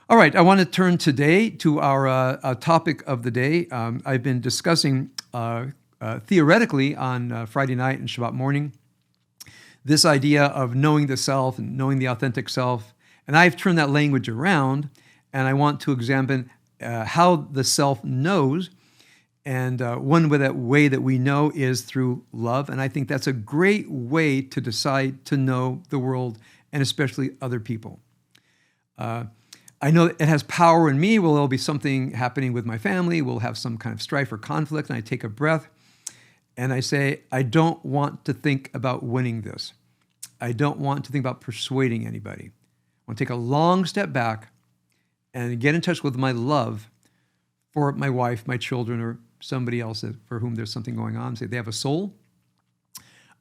All right, I want to turn today to our topic of the day. I've been discussing theoretically on Friday night and Shabbat morning this idea of knowing the self and knowing the authentic self. And I've turned that language around, and I want to examine how the self knows. And one way that we know is through love. And I think that's a great way to decide to know the world and especially other people. I know it has power in me. Well, there'll be something happening with my family. We'll have some kind of strife or conflict. And I take a breath and I say, I don't want to think about winning this. I don't want to think about persuading anybody. I want to take a long step back and get in touch with my love for my wife, my children, or somebody else for whom there's something going on. Say they have a soul.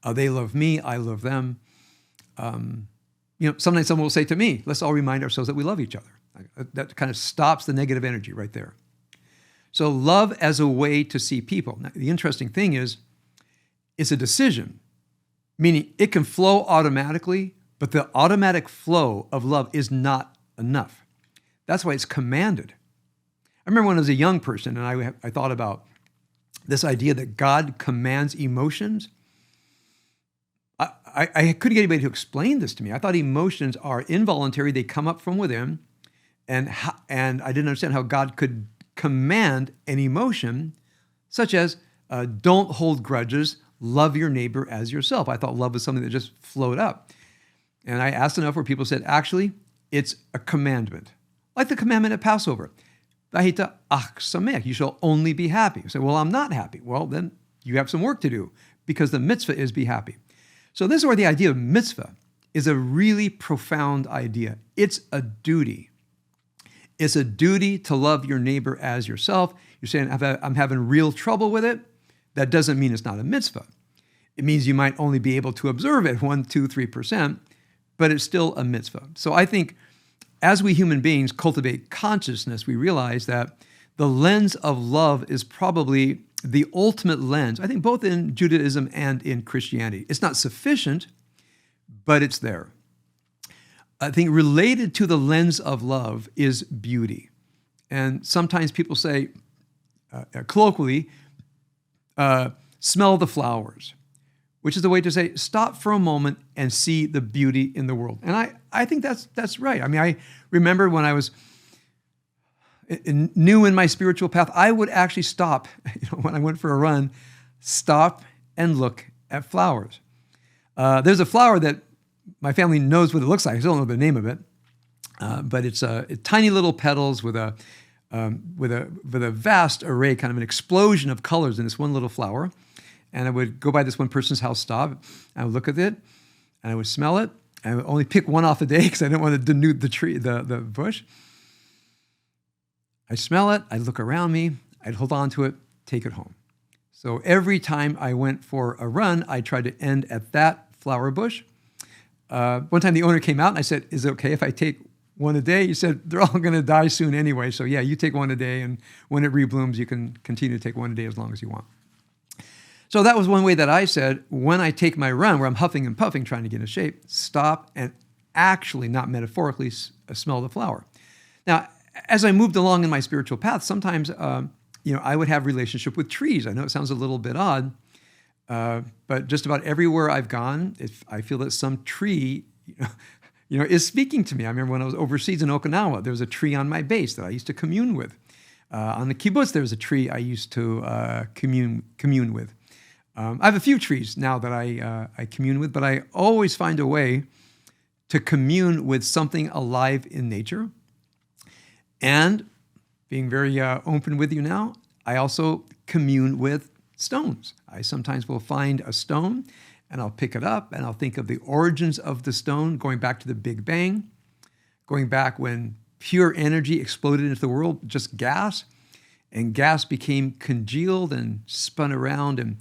They love me. I love them. Sometimes someone will say to me, let's all remind ourselves that we love each other. That kind of stops the negative energy right there. So love as a way to see people. Now, the interesting thing is, it's a decision, meaning it can flow automatically, but the automatic flow of love is not enough. That's why it's commanded. I remember when I was a young person and I thought about this idea that God commands emotions. I couldn't get anybody to explain this to me. I thought emotions are involuntary. They come up from within. And I didn't understand how God could command an emotion such as don't hold grudges, love your neighbor as yourself. I thought love was something that just flowed up. And I asked enough where people said, actually, it's a commandment. Like the commandment at Passover. Vahita ach samech, you shall only be happy. You say, well, I'm not happy. Well, then you have some work to do because the mitzvah is be happy. So this is where the idea of mitzvah is a really profound idea. It's a duty. It's a duty to love your neighbor as yourself. You're saying, I'm having real trouble with it. That doesn't mean it's not a mitzvah. It means you might only be able to observe it 1%, 2%, 3%, but it's still a mitzvah. So I think as we human beings cultivate consciousness, we realize that the lens of love is probably the ultimate lens, I think both in Judaism and in Christianity. It's not sufficient, but it's there. I think related to the lens of love is beauty. And sometimes people say, colloquially, smell the flowers, which is the way to say, stop for a moment and see the beauty in the world. And I think that's right. I mean, I remember when I was new in my spiritual path, I would actually stop, when I went for a run, stop and look at flowers. There's a flower that my family knows what it looks like. I don't know the name of it, but it's tiny little petals with a vast array, kind of an explosion of colors in this one little flower. And I would go by this one person's house, stop, and I would look at it, and I would smell it. And I would only pick one off a day because I didn't want to denude the tree, the bush. I smell it. I'd look around me. I'd hold on to it, take it home. So every time I went for a run, I tried to end at that flower bush. One time the owner came out and I said, is it okay if I take one a day? He said, they're all going to die soon anyway. So yeah, you take one a day, and when it reblooms, you can continue to take one a day as long as you want. So that was one way that I said, when I take my run, where I'm huffing and puffing, trying to get in shape, stop and actually, not metaphorically, smell the flower. Now, as I moved along in my spiritual path, sometimes, I would have relationship with trees. I know it sounds a little bit odd, but just about everywhere I've gone, I feel that some tree, is speaking to me. I remember when I was overseas in Okinawa, there was a tree on my base that I used to commune with. On the kibbutz, there was a tree I used to commune with. I have a few trees now that I commune with, but I always find a way to commune with something alive in nature. And being very open with you now, I also commune with stones. I sometimes will find a stone and I'll pick it up and I'll think of the origins of the stone, going back to the Big Bang, going back when pure energy exploded into the world, just gas, and gas became congealed and spun around,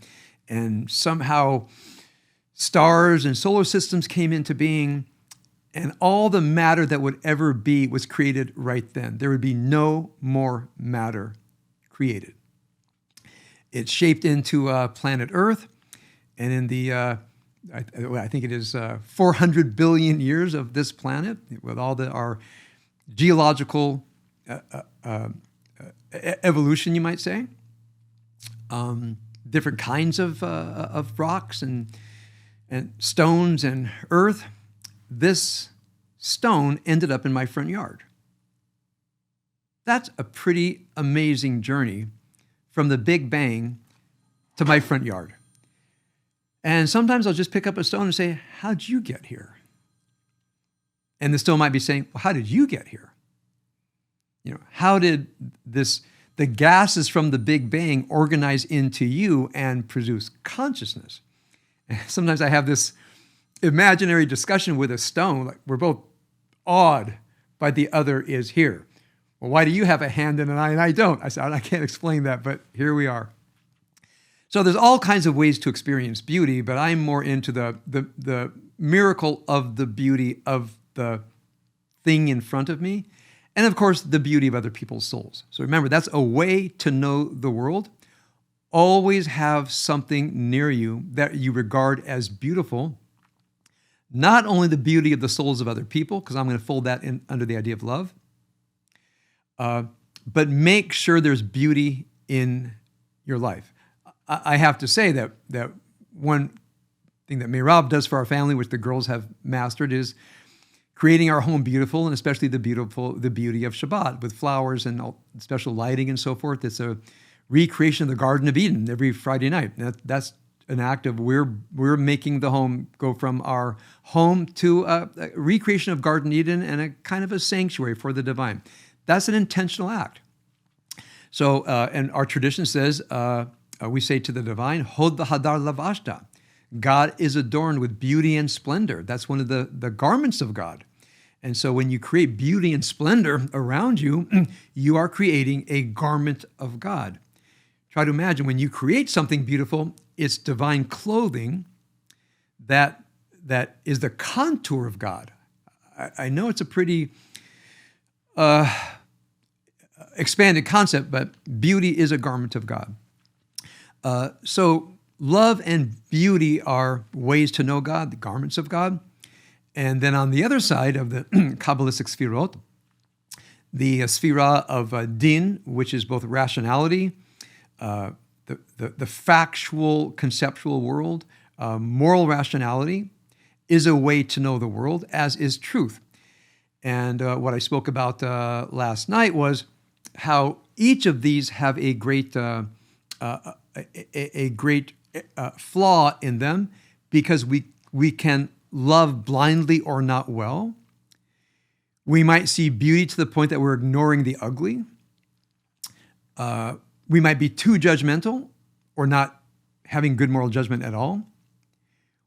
and somehow stars and solar systems came into being, and all the matter that would ever be was created right then. There would be no more matter created. It's shaped into planet Earth, and in the, I think it is 400 billion years of this planet, with all our geological evolution, you might say. Different kinds of rocks and stones and earth. This stone ended up in my front yard. That's a pretty amazing journey from the Big Bang to my front yard. And sometimes I'll just pick up a stone and say, how'd you get here? And the stone might be saying, well, how did you get here? How did the gases from the Big Bang organize into you and produce consciousness? And sometimes I have this imaginary discussion with a stone, like we're both awed by the other is here. Well, why do you have a hand in an eye and I don't? I said, I can't explain that, but here we are. So there's all kinds of ways to experience beauty, but I'm more into the miracle of the beauty of the thing in front of me. And of course, the beauty of other people's souls. So remember, that's a way to know the world. Always have something near you that you regard as beautiful. Not only the beauty of the souls of other people, because I'm going to fold that in under the idea of love, but make sure there's beauty in your life. I have to say that one thing that Rabbi does for our family, which the girls have mastered, is creating our home beautiful, and especially the beauty of Shabbat with flowers and special lighting and so forth. It's a recreation of the Garden of Eden every Friday night. That's an act of we're making the home go from our home to a recreation of Garden Eden and a kind of a sanctuary for the divine. That's an intentional act. So, and our tradition says, we say to the divine, Hod v'hadar lavashta. God is adorned with beauty and splendor. That's one of the garments of God. And so when you create beauty and splendor around you, you are creating a garment of God. Try to imagine when you create something beautiful, it's divine clothing that is the contour of God. I know it's a pretty expanded concept, but beauty is a garment of God. So love and beauty are ways to know God, the garments of God. And then on the other side of the Kabbalistic Sfirot, the Sphira of Din, which is both rationality, the factual, conceptual world, moral rationality, is a way to know the world, as is truth. And what I spoke about last night was how each of these have a great flaw in them, because we can love blindly or not well. We might see beauty to the point that we're ignoring the ugly. We might be too judgmental or not having good moral judgment at all.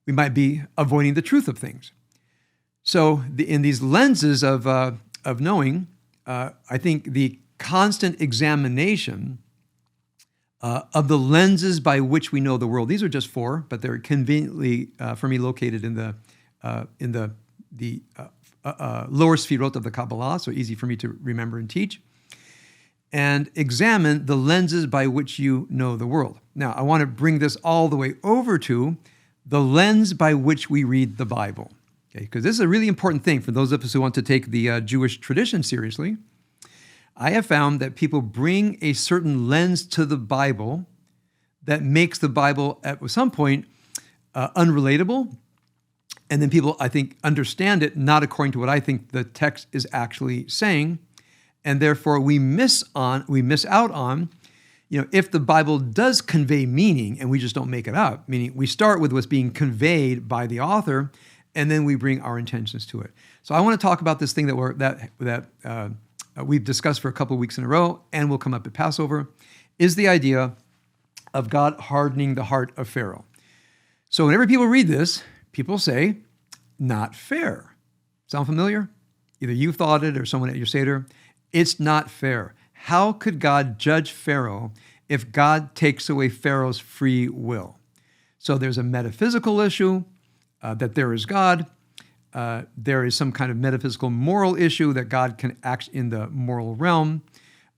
We might be avoiding the truth of things. So in these lenses of knowing, I think the constant examination of the lenses by which we know the world. These are just four, but they're conveniently for me located in the lower sfirot of the Kabbalah, so easy for me to remember and teach. And examine the lenses by which you know the world. Now, I want to bring this all the way over to the lens by which we read the Bible, okay? Because this is a really important thing for those of us who want to take the Jewish tradition seriously. I have found that people bring a certain lens to the Bible that makes the Bible at some point unrelatable. And then people, I think, understand it not according to what I think the text is actually saying. And therefore we miss out on, if the Bible does convey meaning and we just don't make it up, meaning we start with what's being conveyed by the author and then we bring our intentions to it. So I want to talk about this thing that we've discussed for a couple of weeks in a row and will come up at Passover, is the idea of God hardening the heart of Pharaoh. So whenever people read this, people say, not fair. Sound familiar? Either you thought it or someone at your Seder. It's not fair. How could God judge Pharaoh if God takes away Pharaoh's free will? So there's a metaphysical issue that there is God. There is some kind of metaphysical moral issue that God can act in the moral realm.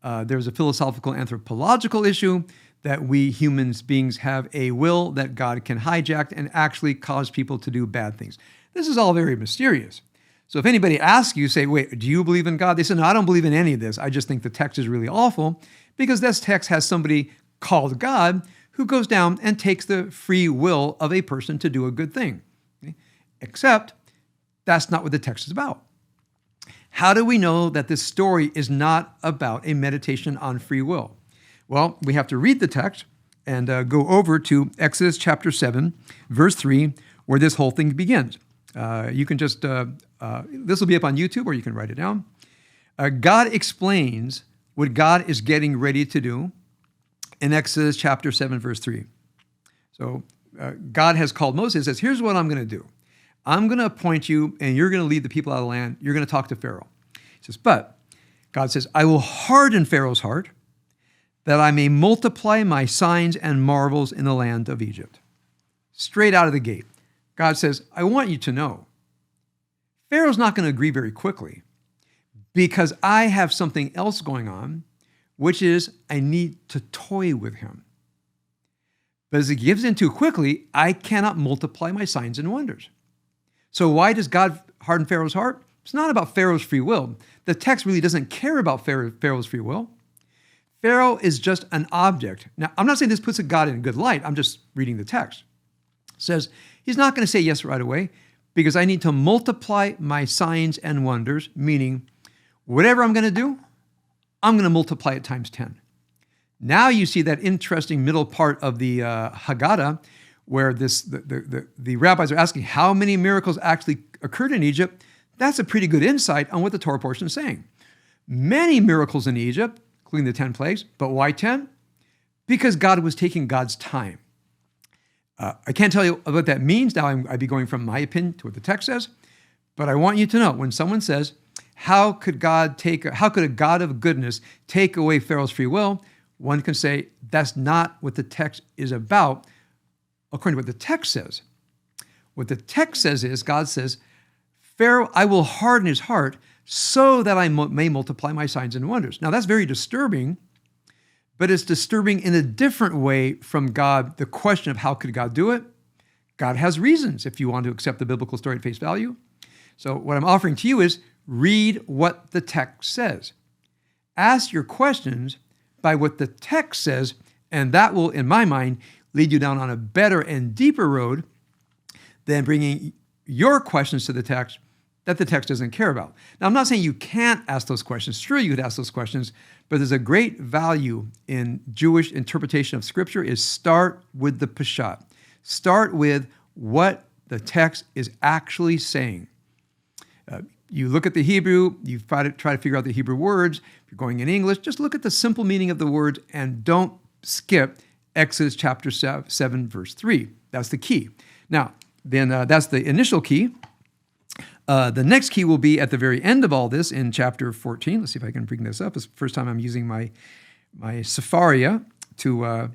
There's a philosophical anthropological issue that we human beings have a will that God can hijack and actually cause people to do bad things. This is all very mysterious. So if anybody asks you, say, wait, do you believe in God? They say, no, I don't believe in any of this. I just think the text is really awful because this text has somebody called God who goes down and takes the free will of a person to do a good thing. Okay? Except that's not what the text is about. How do we know that this story is not about a meditation on free will? Well, we have to read the text and go over to Exodus chapter 7, verse 3, where this whole thing begins. You can just, this will be up on YouTube, or you can write it down. God explains what God is getting ready to do in Exodus chapter 7, verse 3. So God has called Moses and says, here's what I'm going to do. I'm going to appoint you, and you're going to lead the people out of the land. You're going to talk to Pharaoh. He says, but God says, I will harden Pharaoh's heart that I may multiply my signs and marvels in the land of Egypt. Straight out of the gate, God says, I want you to know, Pharaoh's not going to agree very quickly because I have something else going on, which is I need to toy with him. But as he gives in too quickly, I cannot multiply my signs and wonders. So why does God harden Pharaoh's heart? It's not about Pharaoh's free will. The text really doesn't care about Pharaoh's free will. Pharaoh is just an object. Now, I'm not saying this puts God in a good light. I'm just reading the text. It says, he's not going to say yes right away because I need to multiply my signs and wonders, meaning whatever I'm going to do, I'm going to multiply it times 10. Now you see that interesting middle part of the Haggadah where the rabbis are asking how many miracles actually occurred in Egypt. That's a pretty good insight on what the Torah portion is saying. Many miracles in Egypt, including the 10 plagues, but why 10? Because God was taking God's time. I can't tell you what that means. Now I'd be going from my opinion to what the text says, but I want you to know when someone says, how could a God of goodness take away Pharaoh's free will? One can say that's not what the text is about, according to what the text says. What the text says is, God says, Pharaoh, I will harden his heart so that I may multiply my signs and wonders. Now that's very disturbing, but it's disturbing in a different way from God. The question of how could God do it? God has reasons if you want to accept the biblical story at face value. So what I'm offering to you is read what the text says. Ask your questions by what the text says, and that will, in my mind, lead you down on a better and deeper road than bringing your questions to the text that the text doesn't care about. Now, I'm not saying you can't ask those questions. Sure, you could ask those questions, but there's a great value in Jewish interpretation of Scripture is start with the Peshat. Start with what the text is actually saying. You look at the Hebrew, you try to figure out the Hebrew words. If you're going in English, just look at the simple meaning of the words and don't skip Exodus chapter 7, verse 3. That's the key. Now, then that's the initial key. The next key will be at the very end of all this in chapter 14. Let's see if I can bring this up. It's the first time I'm using my Sepharia to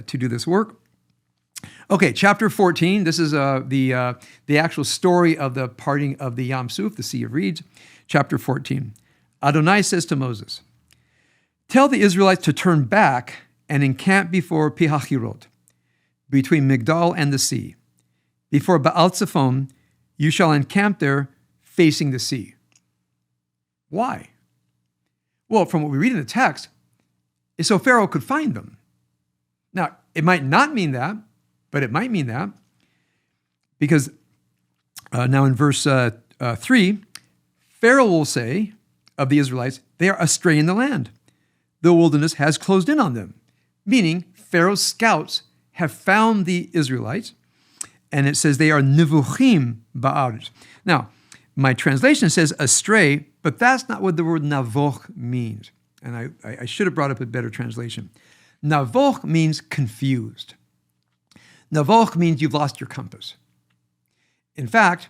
do this work. Okay, chapter 14. This is the actual story of the parting of the Yam Suf, the Sea of Reeds. Chapter 14. Adonai says to Moses, tell the Israelites to turn back and encamp before Pihahirot, between Migdal and the sea. Before Baal Zephon, you shall encamp there facing the sea. Why? Well, from what we read in the text, is so Pharaoh could find them. Now, it might not mean that, but it might mean that, because now in verse 3, Pharaoh will say of the Israelites, they are astray in the land. The wilderness has closed in on them, meaning Pharaoh's scouts have found the Israelites, and it says they are nivuchim ba'aretz. Now, my translation says astray, but that's not what the word navoch means. And I should have brought up a better translation. Navoch means confused. Navoch means you've lost your compass. In fact,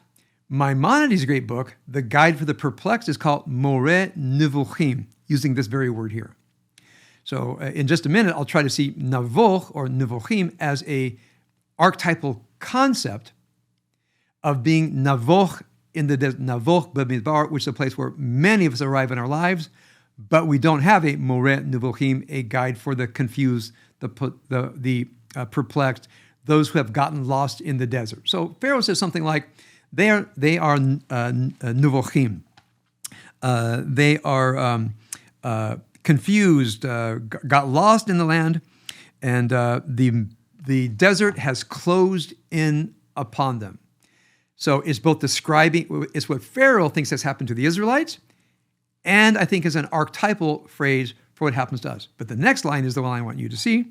Maimonides' great book, The Guide for the Perplexed, is called More Nivuchim, using this very word here. So in just a minute, I'll try to see navoch or nivuchim as a archetypal concept of being navoch in the navoch b'midbar, which is a place where many of us arrive in our lives, but we don't have a more nivuchim, a guide for the confused, the perplexed, those who have gotten lost in the desert. So Pharaoh says something like, They are nuvochim. They are confused, got lost in the land, and the desert has closed in upon them. So it's both describing, it's what Pharaoh thinks has happened to the Israelites, and I think is an archetypal phrase for what happens to us. But the next line is the one I want you to see.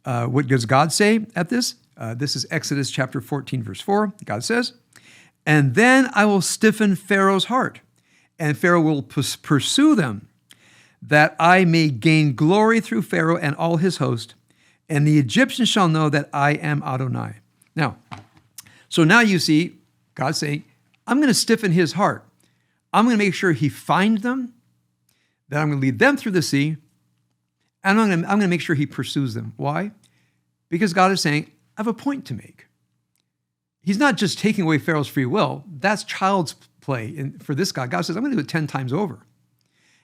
What does God say at this? This is Exodus chapter 14, verse 4. God says, "And then I will stiffen Pharaoh's heart, and Pharaoh will pursue them, that I may gain glory through Pharaoh and all his host, and the Egyptians shall know that I am Adonai." Now, so now you see God saying, I'm going to stiffen his heart. I'm going to make sure he finds them, that I'm going to lead them through the sea, and I'm going to make sure he pursues them. Why? Because God is saying, I have a point to make. He's not just taking away Pharaoh's free will. That's child's play. And for this God, God says, I'm going to do it 10 times over.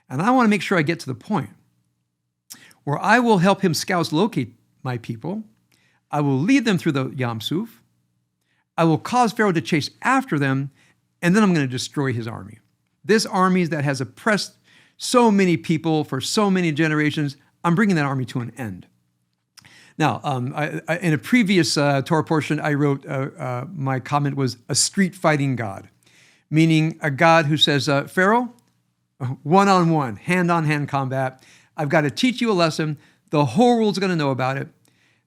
And I want to make sure I get to the point where I will help him scouts locate my people. I will lead them through the Yam Suf. I will cause Pharaoh to chase after them, and then I'm going to destroy his army. This army that has oppressed so many people for so many generations, I'm bringing that army to an end. Now, in a previous Torah portion, I wrote, my comment was a street fighting God, meaning a God who says, Pharaoh, one-on-one, hand-on-hand combat. I've got to teach you a lesson. The whole world's going to know about it.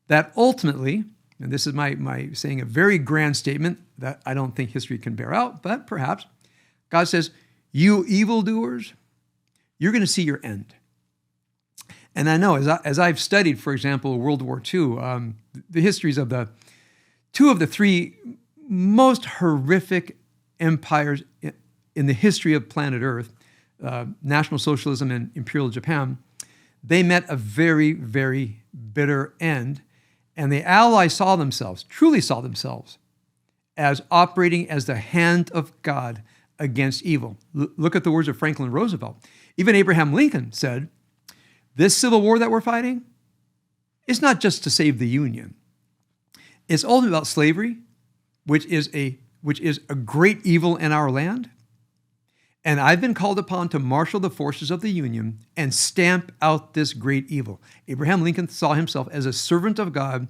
That ultimately, and this is my saying a very grand statement that I don't think history can bear out, but perhaps, God says, you evildoers, you're going to see your end. And I know, as I've studied, for example, World War II, the histories of the two of the three most horrific empires in the history of planet Earth, National Socialism and Imperial Japan, they met a very, very bitter end. And the Allies truly saw themselves, as operating as the hand of God against evil. Look at the words of Franklin Roosevelt. Even Abraham Lincoln said, this civil war that we're fighting, it's not just to save the Union. It's ultimately about slavery, which is a great evil in our land. And I've been called upon to marshal the forces of the Union and stamp out this great evil. Abraham Lincoln saw himself as a servant of God,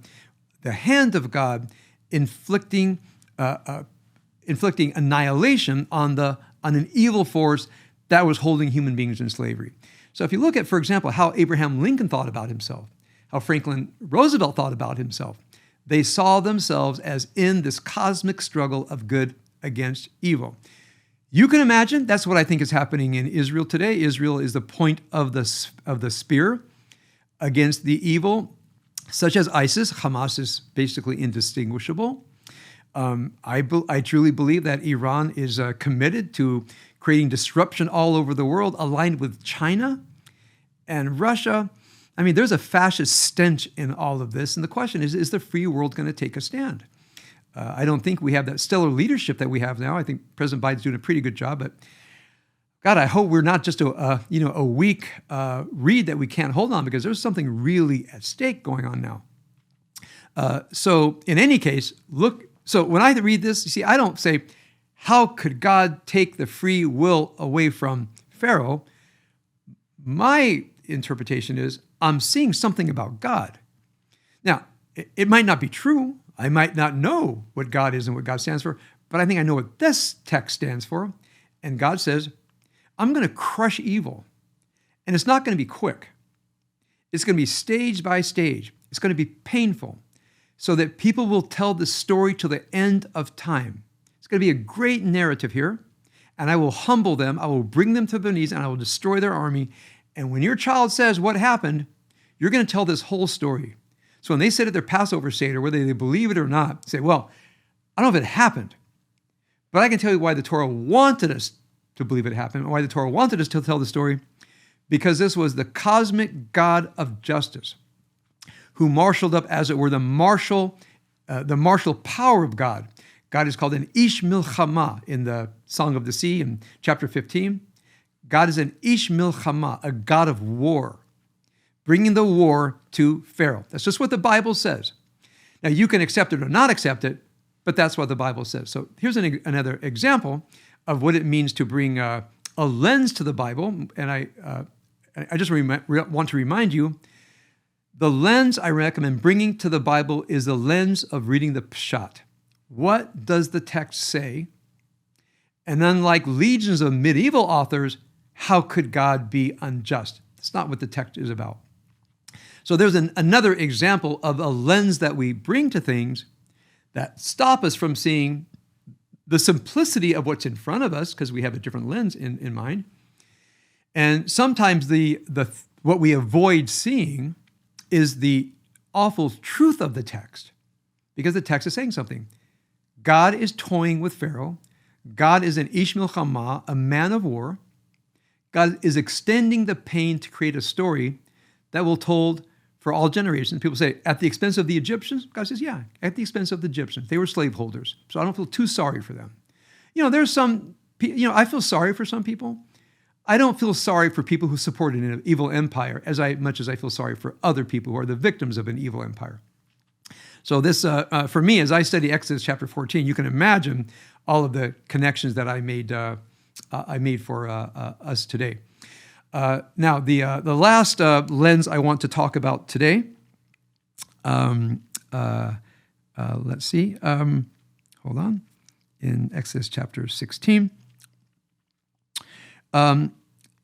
the hand of God, inflicting annihilation on an evil force that was holding human beings in slavery. So if you look at, for example, how Abraham Lincoln thought about himself, how Franklin Roosevelt thought about himself, they saw themselves as in this cosmic struggle of good against evil. You can imagine that's what I think is happening in Israel today. Israel is the point of the spear against the evil, such as ISIS. Hamas is basically indistinguishable. I truly believe that Iran is committed to creating disruption all over the world, aligned with China and Russia. I mean, there's a fascist stench in all of this. And the question is the free world going to take a stand? I don't think we have that stellar leadership that we have now. I think President Biden's doing a pretty good job. But God, I hope we're not just a weak reed that we can't hold on, because there's something really at stake going on now. So in any case, look. So when I read this, you see, I don't say, how could God take the free will away from Pharaoh? My interpretation is, I'm seeing something about God. Now, it might not be true. I might not know what God is and what God stands for, but I think I know what this text stands for. And God says, I'm going to crush evil. And it's not going to be quick. It's going to be stage by stage. It's going to be painful, so that people will tell the story to the end of time. It's going to be a great narrative here, and I will humble them. I will bring them to their knees, and I will destroy their army. And when your child says what happened, you're going to tell this whole story. So when they sit at their Passover Seder, whether they believe it or not, say, well, I don't know if it happened, but I can tell you why the Torah wanted us to believe it happened, and why the Torah wanted us to tell the story, because this was the cosmic God of justice, who marshaled up, as it were, the martial power of God. God is called an Ish Milchama in the Song of the Sea in chapter 15. God is an Ish Milchama, a God of war, bringing the war to Pharaoh. That's just what the Bible says. Now, you can accept it or not accept it, but that's what the Bible says. So here's another example of what it means to bring a lens to the Bible. And I just want to remind you, the lens I recommend bringing to the Bible is the lens of reading the Pshat. What does the text say? And unlike legions of medieval authors, how could God be unjust? That's not what the text is about. So there's another example of a lens that we bring to things that stop us from seeing the simplicity of what's in front of us, because we have a different lens in mind. And sometimes what we avoid seeing is the awful truth of the text, because the text is saying something. God is toying with Pharaoh. God is an Ish Milchama, a man of war. God is extending the pain to create a story that will be told for all generations. People say, at the expense of the Egyptians? God says, yeah, at the expense of the Egyptians. They were slaveholders, so I don't feel too sorry for them. There's some, I feel sorry for some people. I don't feel sorry for people who supported an evil empire as much as I feel sorry for other people who are the victims of an evil empire. So this, for me, as I study Exodus chapter 14, you can imagine all of the connections that I made for us today. Now, the last lens I want to talk about today, let's see, hold on, in Exodus chapter 16.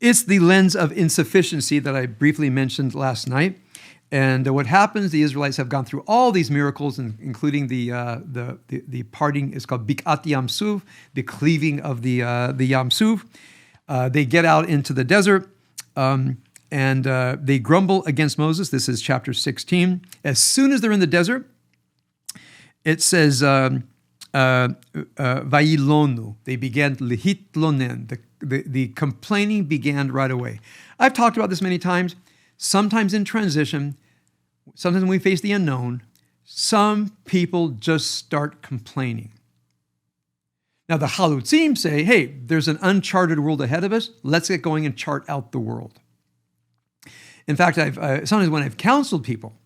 It's the lens of insufficiency that I briefly mentioned last night. And what happens, the Israelites have gone through all these miracles, including the parting, it's called Bikat Yam Suv, the cleaving of the Yam Suv. They get out into the desert, and they grumble against Moses. This is chapter 16. As soon as they're in the desert, it says, Vayilonu. They began lihitlonen. The complaining began right away. I've talked about this many times. Sometimes in transition, sometimes when we face the unknown, some people just start complaining. Now the Halutzim say, hey, there's an uncharted world ahead of us. Let's get going and chart out the world. In fact, sometimes when I've counseled people,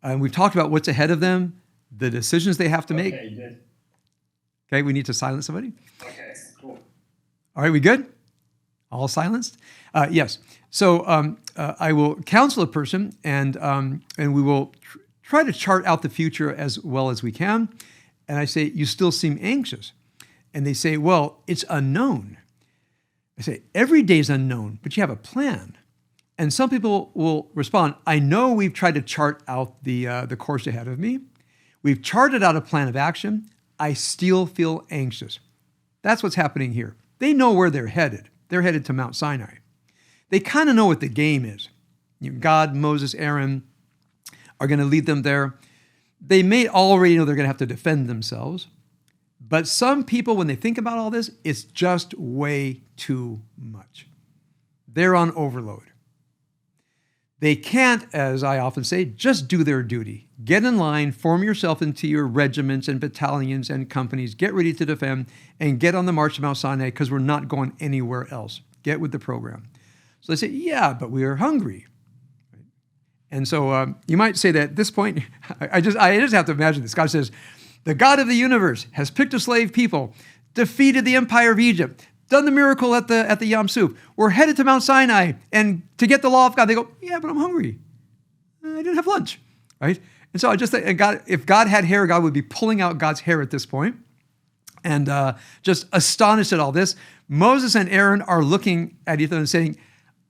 and we've talked about what's ahead of them, the decisions they have to make. Okay, we need to silence somebody. Okay, cool. All right, we good? All silenced? Yes. So I will counsel a person, and we will try to chart out the future as well as we can. And I say, you still seem anxious. And they say, well, it's unknown. I say, every day is unknown, but you have a plan. And some people will respond, I know we've tried to chart out the course ahead of me. We've charted out a plan of action. I still feel anxious. That's what's happening here. They know where they're headed. They're headed to Mount Sinai. They kind of know what the game is. God, Moses, Aaron are going to lead them there. They may already know they're going to have to defend themselves. But some people, when they think about all this, it's just way too much. They're on overload. They can't, as I often say, just do their duty. Get in line, form yourself into your regiments and battalions and companies, get ready to defend, and get on the march to Mount Sinai because we're not going anywhere else. Get with the program. So they say, yeah, but we are hungry. And so you might say that at this point, I just have to imagine this. God says, the God of the universe has picked a slave people, defeated the empire of Egypt, done the miracle at the Yam Suf. We're headed to Mount Sinai, and to get the law of God, they go, yeah, but I'm hungry. I didn't have lunch, right? And so I just think, if God had hair, God would be pulling out God's hair at this point, and just astonished at all this. Moses and Aaron are looking at each other and saying,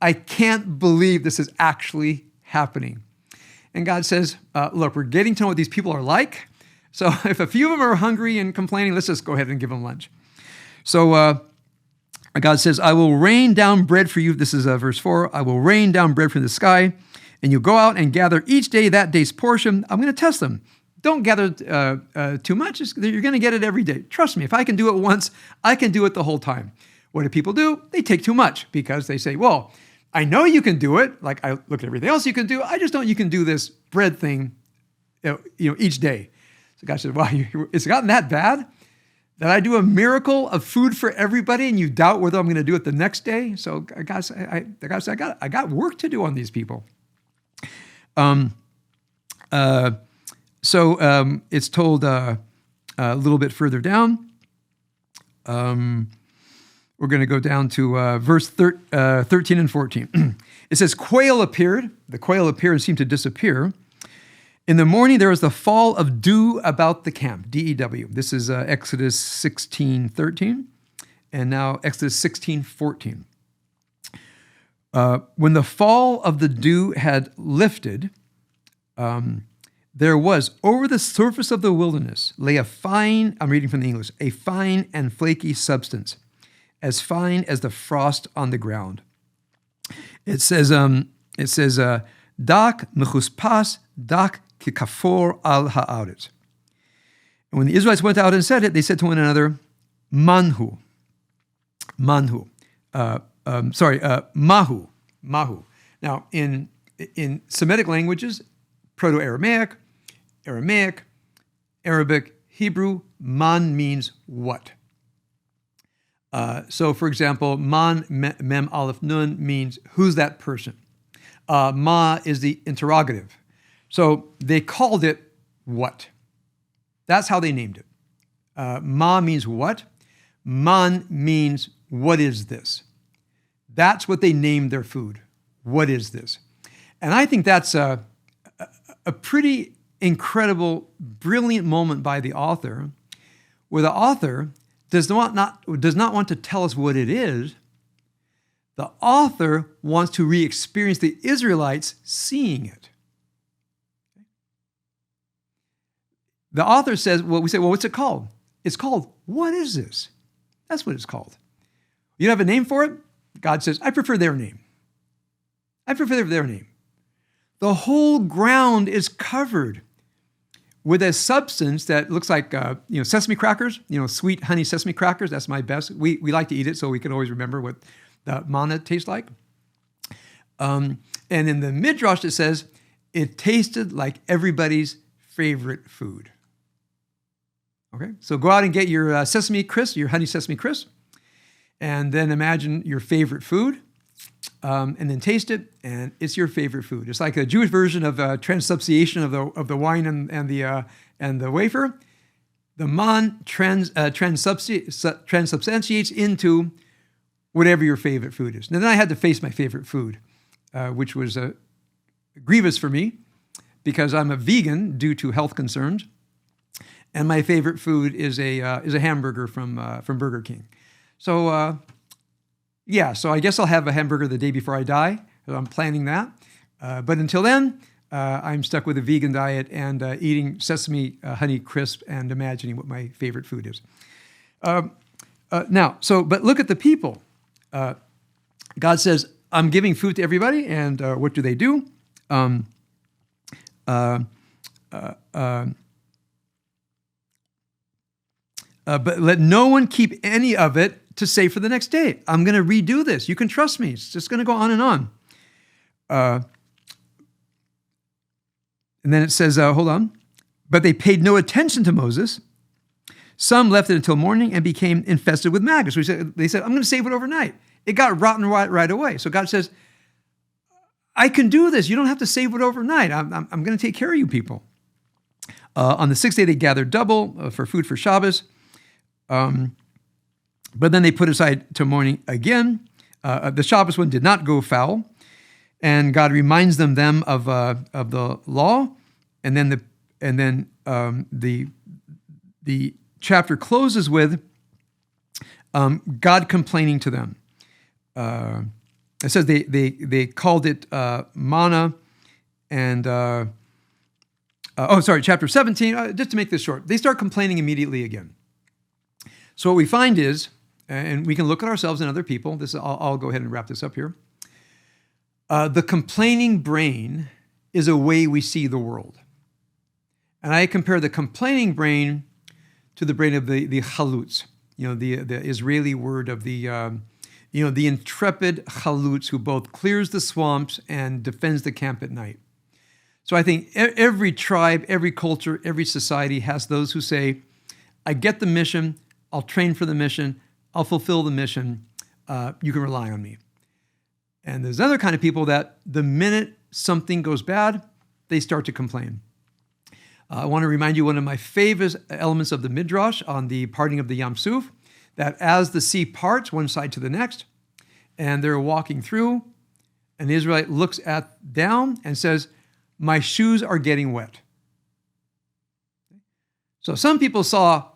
I can't believe this is actually happening. And God says, look, we're getting to know what these people are like. So if a few of them are hungry and complaining, let's just go ahead and give them lunch. So God says, I will rain down bread for you. This is verse 4. I will rain down bread from the sky, and you go out and gather each day that day's portion. I'm going to test them. Don't gather too much. You're going to get it every day. Trust me, if I can do it once, I can do it the whole time. What do people do? They take too much because they say, well, I know you can do it. Like I look at everything else you can do. I just don't. You can do this bread thing, each day. So God said, "Wow, it's gotten that bad that I do a miracle of food for everybody, and you doubt whether I'm going to do it the next day." So God said, "I got work to do on these people." So it's told a little bit further down. We're going to go down to verse 13 and 14. It says, quail appeared. The quail appeared and seemed to disappear. In the morning, there was the fall of dew about the camp, D-E-W. This is Exodus 16:13, and now Exodus 16:14. When the fall of the dew had lifted, there was over the surface of the wilderness lay a fine, I'm reading from the English, a fine and flaky substance, as fine as the frost on the ground. It says, dak mechuspas dak kikafor al ha'aretz. And when the Israelites went out and said it, they said to one another, mahu. Now, in Semitic languages, Proto-Aramaic, Aramaic, Arabic, Hebrew, man means what? So, for example, man, mem, aleph, nun means who's that person? Ma is the interrogative. So they called it what? That's how they named it. Ma means what? Man means what is this? That's what they named their food. What is this? And I think that's a pretty incredible, brilliant moment by the author, where the author does not want to tell us what it is. The author wants to re-experience the Israelites seeing it. The author says, we say, what's it called? It's called, what is this? That's what it's called. You don't have a name for it? God says, I prefer their name. I prefer their name. The whole ground is covered with a substance that looks like sesame crackers, sweet honey sesame crackers. That's my best. We like to eat it so we can always remember what the manna tastes like. And in the Midrash it says, it tasted like everybody's favorite food. Okay, so go out and get your sesame crisp, your honey sesame crisp, and then imagine your favorite food, and then taste it, and it's your favorite food. It's like a Jewish version of transubstantiation of the wine and the wafer. The man transubstantiates into whatever your favorite food is. Now then I had to face my favorite food, which was grievous for me because I'm a vegan due to health concerns. And my favorite food is a hamburger from Burger King. So so I guess I'll have a hamburger the day before I die. I'm planning that. But until then, I'm stuck with a vegan diet and eating sesame honey crisp and imagining what my favorite food is. But look at the people. God says, I'm giving food to everybody, and what do they do? But let no one keep any of it to save for the next day. I'm going to redo this. You can trust me. It's just going to go on and on. And then it says, hold on. But they paid no attention to Moses. Some left it until morning and became infested with maggots. They said, I'm going to save it overnight. It got rotten right away. So God says, I can do this. You don't have to save it overnight. I'm going to take care of you people. On the sixth day, they gathered double for food for Shabbos. But then they put aside to morning again. The Shabbos one did not go foul, and God reminds them of the law, and then the chapter closes with God complaining to them. It says they called it manna, and chapter 17. Just to make this short, they start complaining immediately again. So what we find is, and we can look at ourselves and other people. I'll go ahead and wrap this up here. The complaining brain is a way we see the world. And I compare the complaining brain to the brain of the chalutz, the Israeli word of the intrepid chalutz who both clears the swamps and defends the camp at night. So I think every tribe, every culture, every society has those who say, I get the mission, I'll train for the mission, I'll fulfill the mission, you can rely on me. And there's other kind of people that the minute something goes bad, they start to complain. I want to remind you one of my favorite elements of the Midrash on the parting of the Yam Suf, that as the sea parts one side to the next, and they're walking through, and the Israelite looks down and says, "My shoes are getting wet." So some people saw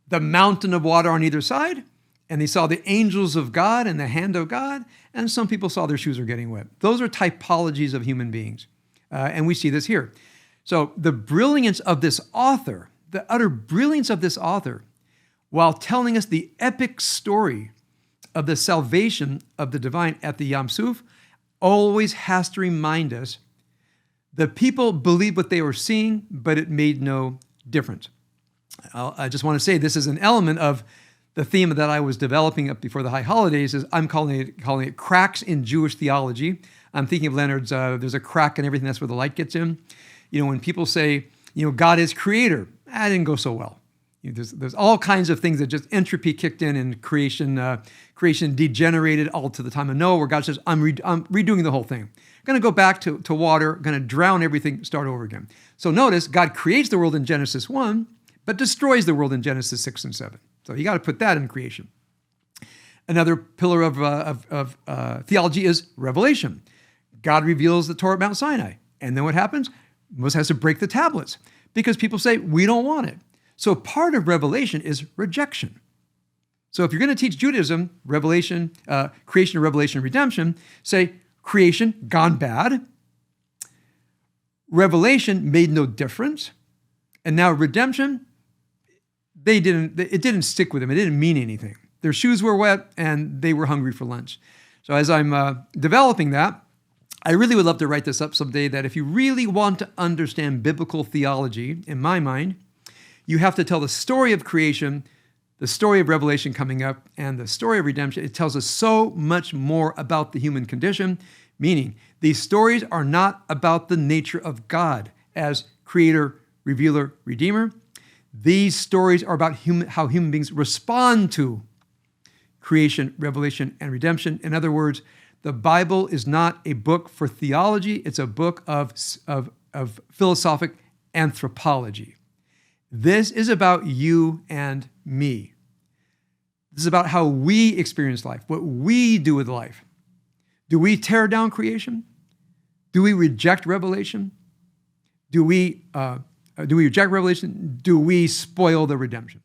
the mountain of water on either side, and they saw the angels of God and the hand of God, and some people saw their shoes are getting wet. Those are typologies of human beings, and we see this here. So the brilliance of this author, the utter brilliance of this author, while telling us the epic story of the salvation of the divine at the Yam Suf, always has to remind us the people believed what they were seeing, but it made no difference. I just want to say this is an element of the theme that I was developing up before the high holidays. Is I'm calling it cracks in Jewish theology. I'm thinking of Leonard's, there's a crack in everything, that's where the light gets in. When people say, God is creator, that didn't go so well. There's all kinds of things that just entropy kicked in and creation degenerated all to the time of Noah, where God says, I'm redoing the whole thing. I'm going to go back to water, going to drown everything, start over again. So notice, God creates the world in Genesis 1, but destroys the world in Genesis 6 and 7. So you got to put that in creation. Another pillar of theology is revelation. God reveals the Torah at Mount Sinai. And then what happens? Moses has to break the tablets because people say, we don't want it. So part of revelation is rejection. So if you're going to teach Judaism, revelation, creation, revelation, redemption, say creation gone bad, revelation made no difference, and now redemption, it didn't stick with them. It didn't mean anything. Their shoes were wet and they were hungry for lunch. So as I'm developing that, I really would love to write this up someday, that if you really want to understand biblical theology, in my mind, you have to tell the story of creation, the story of revelation coming up, and the story of redemption. It tells us so much more about the human condition, meaning these stories are not about the nature of God as creator, revealer, redeemer. These stories are about how human beings respond to creation, revelation, and redemption. In other words, the Bible is not a book for theology. It's a book of philosophic anthropology. This is about you and me. This is about how we experience life, what we do with life. Do we tear down creation? Do we reject revelation? Do we reject revelation? Do we spoil the redemption?